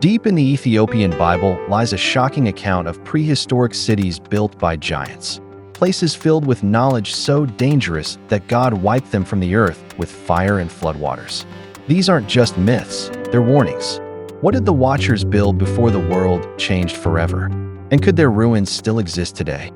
Deep in the Ethiopian Bible lies a shocking account of prehistoric cities built by giants. Places filled with knowledge so dangerous that God wiped them from the earth with fire and floodwaters. These aren't just myths, they're warnings. What did the Watchers build before the world changed forever? And could their ruins still exist today?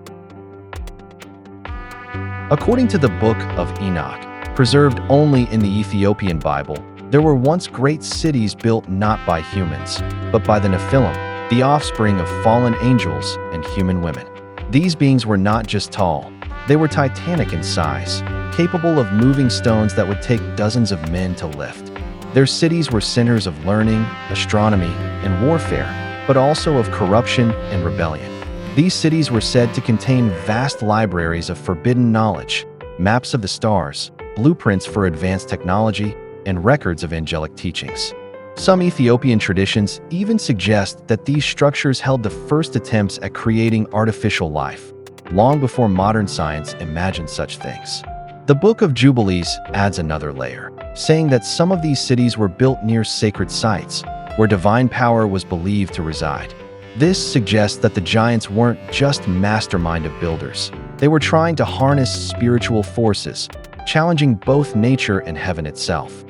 According to the Book of Enoch, preserved only in the Ethiopian Bible, there were once great cities built not by humans, but by the Nephilim, the offspring of fallen angels and human women. These beings were not just tall, they were titanic in size, capable of moving stones that would take dozens of men to lift. Their cities were centers of learning, astronomy, and warfare, but also of corruption and rebellion. These cities were said to contain vast libraries of forbidden knowledge, maps of the stars, blueprints for advanced technology, and records of angelic teachings. Some Ethiopian traditions even suggest that these structures held the first attempts at creating artificial life, long before modern science imagined such things. The Book of Jubilees adds another layer, saying that some of these cities were built near sacred sites, where divine power was believed to reside. This suggests that the giants weren't just masterminded builders. They were trying to harness spiritual forces, challenging both nature and heaven itself.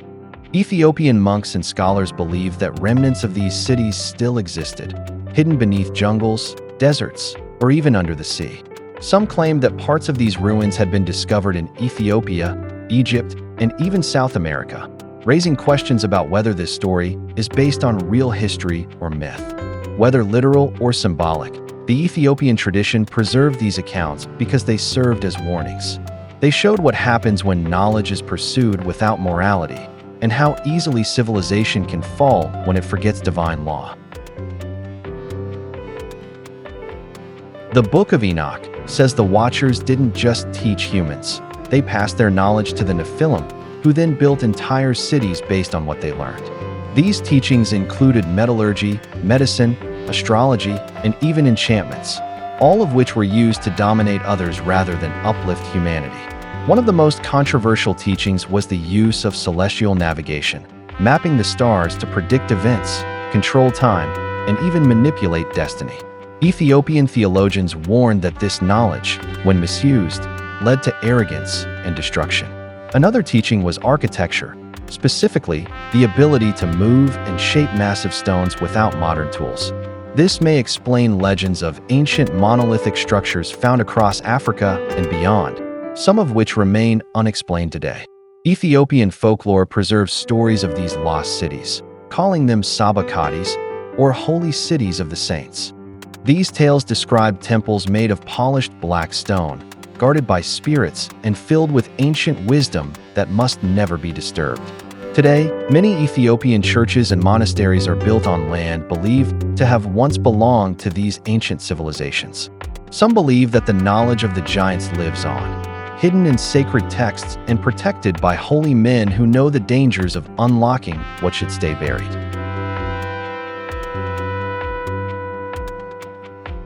Ethiopian monks and scholars believe that remnants of these cities still existed, hidden beneath jungles, deserts, or even under the sea. Some claim that parts of these ruins had been discovered in Ethiopia, Egypt, and even South America, raising questions about whether this story is based on real history or myth. Whether literal or symbolic, the Ethiopian tradition preserved these accounts because they served as warnings. They showed what happens when knowledge is pursued without morality, and how easily civilization can fall when it forgets divine law. The Book of Enoch says the Watchers didn't just teach humans. They passed their knowledge to the Nephilim, who then built entire cities based on what they learned. These teachings included metallurgy, medicine, astrology, and even enchantments, all of which were used to dominate others rather than uplift humanity. One of the most controversial teachings was the use of celestial navigation, mapping the stars to predict events, control time, and even manipulate destiny. Ethiopian theologians warned that this knowledge, when misused, led to arrogance and destruction. Another teaching was architecture, specifically the ability to move and shape massive stones without modern tools. This may explain legends of ancient monolithic structures found across Africa and beyond, some of which remain unexplained today. Ethiopian folklore preserves stories of these lost cities, calling them Sabakadis, or holy cities of the saints. These tales describe temples made of polished black stone, guarded by spirits and filled with ancient wisdom that must never be disturbed. Today, many Ethiopian churches and monasteries are built on land believed to have once belonged to these ancient civilizations. Some believe that the knowledge of the giants lives on, hidden in sacred texts and protected by holy men who know the dangers of unlocking what should stay buried.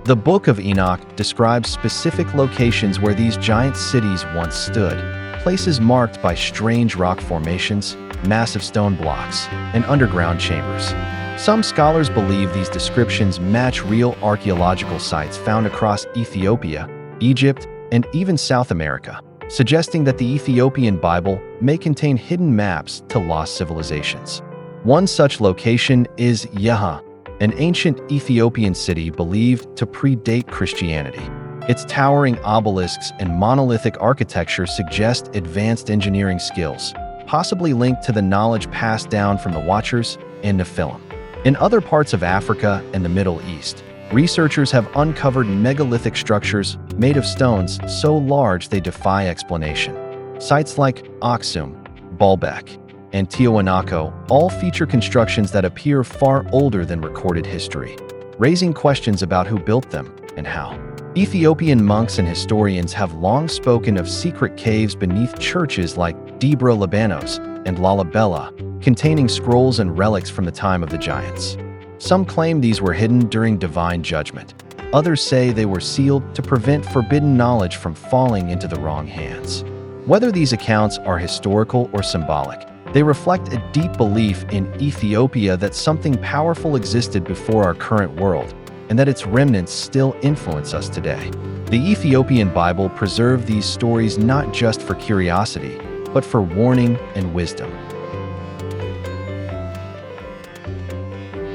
The Book of Enoch describes specific locations where these giant cities once stood, places marked by strange rock formations, massive stone blocks, and underground chambers. Some scholars believe these descriptions match real archaeological sites found across Ethiopia, Egypt, and even South America, suggesting that the Ethiopian Bible may contain hidden maps to lost civilizations. One such location is Yeha, an ancient Ethiopian city believed to predate Christianity. Its towering obelisks and monolithic architecture suggest advanced engineering skills, possibly linked to the knowledge passed down from the Watchers and Nephilim. In other parts of Africa and the Middle East, researchers have uncovered megalithic structures made of stones so large they defy explanation. Sites like Aksum, Baalbek, and Tiwanaku all feature constructions that appear far older than recorded history, raising questions about who built them and how. Ethiopian monks and historians have long spoken of secret caves beneath churches like Debra Libanos and Lalibela, containing scrolls and relics from the time of the giants. Some claim these were hidden during divine judgment. Others say they were sealed to prevent forbidden knowledge from falling into the wrong hands. Whether these accounts are historical or symbolic, They reflect a deep belief in Ethiopia that something powerful existed before our current world, and that its remnants still influence us today. The Ethiopian Bible preserved these stories not just for curiosity, but for warning and wisdom.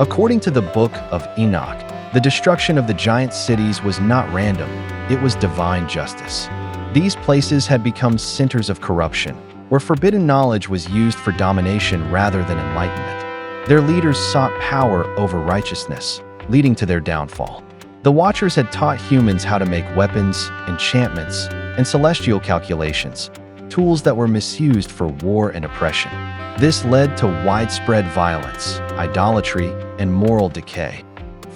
According to the Book of Enoch, the destruction of the giant cities was not random, it was divine justice. These places had become centers of corruption, where forbidden knowledge was used for domination rather than enlightenment. Their leaders sought power over righteousness, leading to their downfall. The Watchers had taught humans how to make weapons, enchantments, and celestial calculations, tools that were misused for war and oppression. This led to widespread violence, idolatry, and moral decay,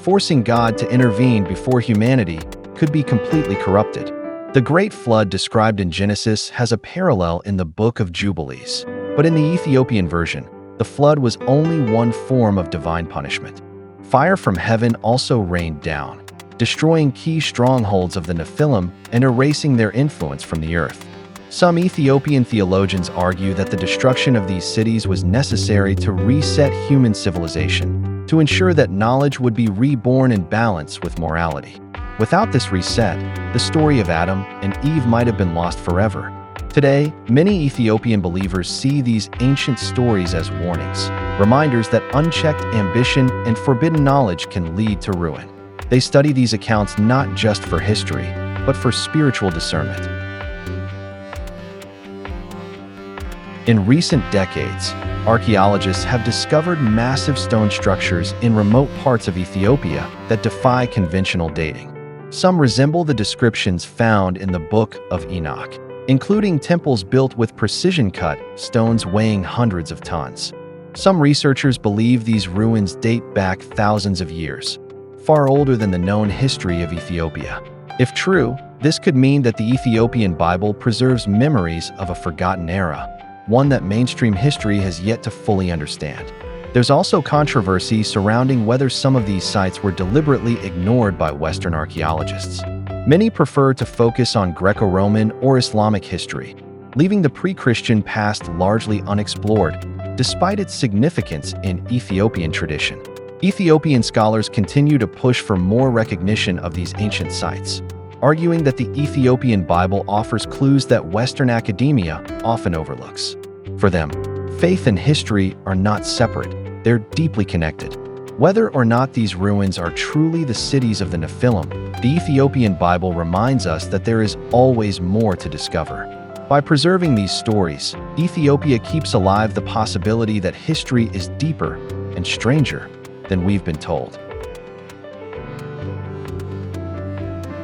forcing God to intervene before humanity could be completely corrupted. The Great Flood described in Genesis has a parallel in the Book of Jubilees, but in the Ethiopian version, the flood was only one form of divine punishment. Fire from heaven also rained down, destroying key strongholds of the Nephilim and erasing their influence from the earth. Some Ethiopian theologians argue that the destruction of these cities was necessary to reset human civilization, to ensure that knowledge would be reborn in balance with morality. Without this reset, the story of Adam and Eve might have been lost forever. Today, many Ethiopian believers see these ancient stories as warnings, reminders that unchecked ambition and forbidden knowledge can lead to ruin. They study these accounts not just for history, but for spiritual discernment. In recent decades, archaeologists have discovered massive stone structures in remote parts of Ethiopia that defy conventional dating. Some resemble the descriptions found in the Book of Enoch, including temples built with precision-cut stones weighing hundreds of tons. Some researchers believe these ruins date back thousands of years, far older than the known history of Ethiopia. If true, this could mean that the Ethiopian Bible preserves memories of a forgotten era, one that mainstream history has yet to fully understand. There's also controversy surrounding whether some of these sites were deliberately ignored by Western archaeologists. Many prefer to focus on Greco-Roman or Islamic history, leaving the pre-Christian past largely unexplored, despite its significance in Ethiopian tradition. Ethiopian scholars continue to push for more recognition of these ancient sites, arguing that the Ethiopian Bible offers clues that Western academia often overlooks. For them, faith and history are not separate, they're deeply connected. Whether or not these ruins are truly the cities of the Nephilim, the Ethiopian Bible reminds us that there is always more to discover. By preserving these stories, Ethiopia keeps alive the possibility that history is deeper and stranger than we've been told.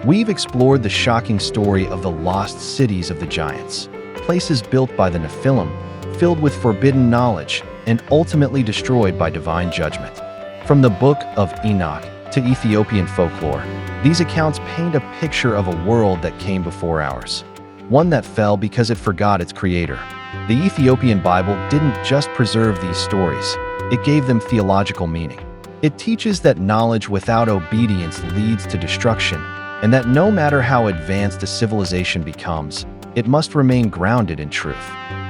We've explored the shocking story of the lost cities of the giants, places built by the Nephilim, filled with forbidden knowledge, and ultimately destroyed by divine judgment. From the Book of Enoch to Ethiopian folklore, these accounts paint a picture of a world that came before ours, one that fell because it forgot its creator. The Ethiopian Bible didn't just preserve these stories, it gave them theological meaning. It teaches that knowledge without obedience leads to destruction, and that no matter how advanced a civilization becomes, it must remain grounded in truth.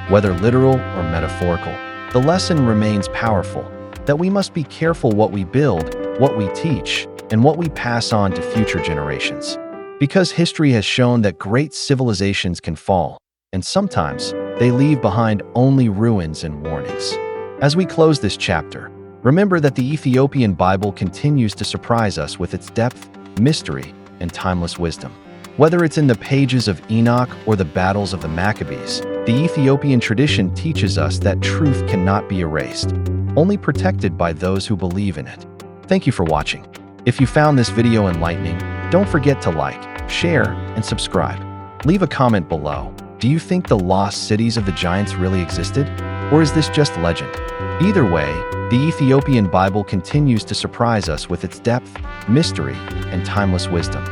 Whether literal or metaphorical, the lesson remains powerful, that we must be careful what we build, what we teach, and what we pass on to future generations. Because history has shown that great civilizations can fall, and sometimes they leave behind only ruins and warnings. As we close this chapter, remember that the Ethiopian Bible continues to surprise us with its depth, mystery, and timeless wisdom. Whether it's in the pages of Enoch or the battles of the Maccabees, the Ethiopian tradition teaches us that truth cannot be erased, only protected by those who believe in it. Thank you for watching. If you found this video enlightening, don't forget to like, share, and subscribe. Leave a comment below. Do you think the lost cities of the giants really existed? Or is this just legend? Either way, the Ethiopian Bible continues to surprise us with its depth, mystery, and timeless wisdom.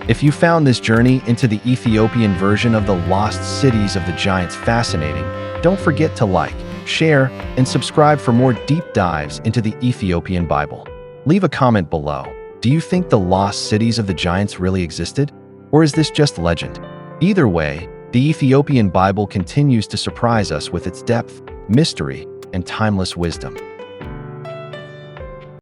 If you found this journey into the Ethiopian version of the lost cities of the giants fascinating, don't forget to like, share, and subscribe for more deep dives into the Ethiopian Bible. Leave a comment below. Do you think the lost cities of the giants really existed? Or is this just legend? Either way, The Ethiopian Bible continues to surprise us with its depth, mystery, and timeless wisdom.